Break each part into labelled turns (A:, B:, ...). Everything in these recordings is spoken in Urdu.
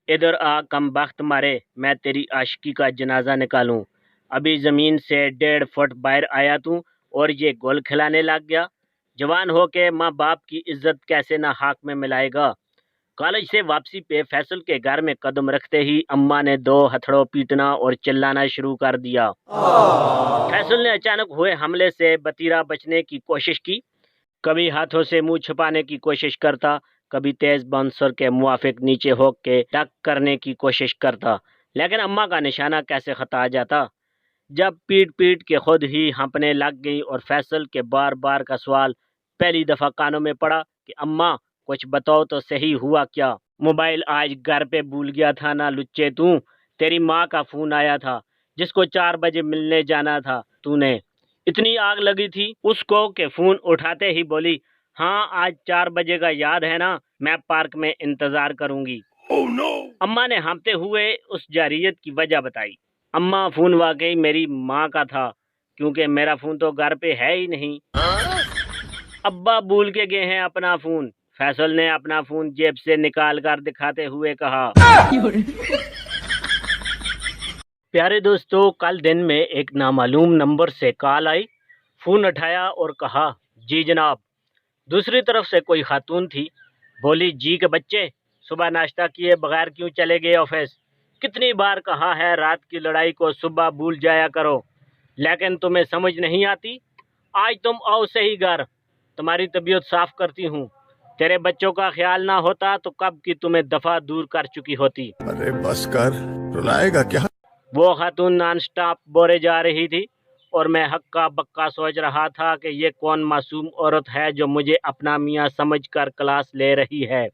A: ادھر آ کم بخت مارے، میں تیری عاشقی کا جنازہ نکالوں۔ ابھی زمین سے 1.5 فٹ باہر آیا تو اور یہ گول کھلانے لگ گیا۔ جوان ہو کے ماں باپ کی عزت کیسے نہ حق میں ملائے گا۔ کالج سے واپسی پہ فیصل کے گھر میں قدم رکھتے ہی اماں نے 2 ہتھڑوں پیٹنا اور چلانا شروع کر دیا۔ فیصل نے اچانک ہوئے حملے سے بتیرا بچنے کی کوشش کی، کبھی ہاتھوں سے منہ چھپانے کی کوشش کرتا، کبھی تیز باؤنسر کے موافق نیچے ہو کے ڈک کرنے کی کوشش کرتا، لیکن اماں کا نشانہ کیسے خطا جاتا۔ جب پیٹ پیٹ کے خود ہی ہنپنے لگ گئی اور فیصل کے بار بار کا سوال پہلی دفعہ کانوں میں پڑا کہ اماں کچھ بتاؤ تو صحیح ہوا کیا؟ موبائل آج گھر پہ بھول گیا تھا نا لچے تو، تیری ماں کا فون آیا تھا جس کو 4 بجے ملنے جانا تھا، تو نے اتنی آگ لگی تھی اس کو کہ فون اٹھاتے ہی بولی، ہاں آج 4 بجے کا یاد ہے نا، میں پارک میں انتظار کروں گی۔ اماں نے ہانپتے ہوئے اس جارحیت کی وجہ بتائی۔ اماں فون واقعی میری ماں کا تھا کیونکہ میرا فون تو گھر پہ ہے ہی نہیں۔ ابا بھول کے گئے ہیں اپنا فون، فیصل نے اپنا فون جیب سے نکال کر دکھاتے ہوئے کہا۔ پیارے دوستو، کل دن میں ایک نامعلوم نمبر سے کال آئی، فون اٹھایا اور کہا، جی جناب۔ دوسری طرف سے کوئی خاتون تھی، بولی، جی کے بچے صبح ناشتہ کیے بغیر کیوں چلے گئے آفس؟ کتنی بار کہا ہے رات کی لڑائی کو صبح بھول جایا کرو، لیکن تمہیں سمجھ نہیں آتی؟ آج تم آؤ صحیح گھر، تمہاری طبیعت صاف کرتی ہوں۔ تیرے بچوں کا خیال نہ ہوتا تو کب کی تمہیں دفعہ دور کر چکی ہوتی۔
B: ارے بس کر، رلائے گا کیا؟
A: وہ خاتون نان سٹاپ بورے جا رہی تھی اور میں ہکا بکا سوچ رہا تھا کہ یہ کون معصوم عورت ہے جو مجھے اپنا میاں سمجھ کر کلاس لے رہی ہے۔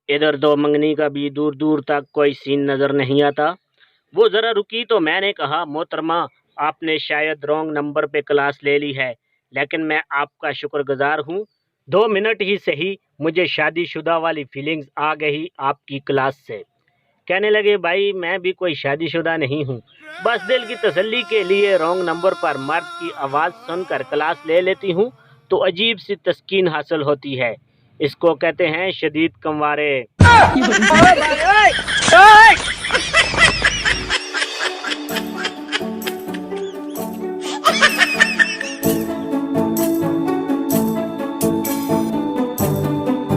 A: ادھر دو منگنی کا بھی دور دور تک کوئی سین نظر نہیں آتا۔ وہ ذرا رکی تو میں نے کہا، محترمہ آپ نے شاید رونگ نمبر پہ کلاس لے لی ہے، لیکن میں آپ کا شکر گزار ہوں، 2 منٹ ہی صحیح مجھے شادی شدہ والی فیلنگز آ گئی آپ کی کلاس سے۔ کہنے لگے، بھائی میں بھی کوئی شادی شدہ نہیں ہوں، بس دل کی تسلی کے لیے رونگ نمبر پر مرد کی آواز سن کر کلاس لے لیتی ہوں تو عجیب سی تسکین حاصل ہوتی ہے، اس کو کہتے ہیں شدید کنوارے۔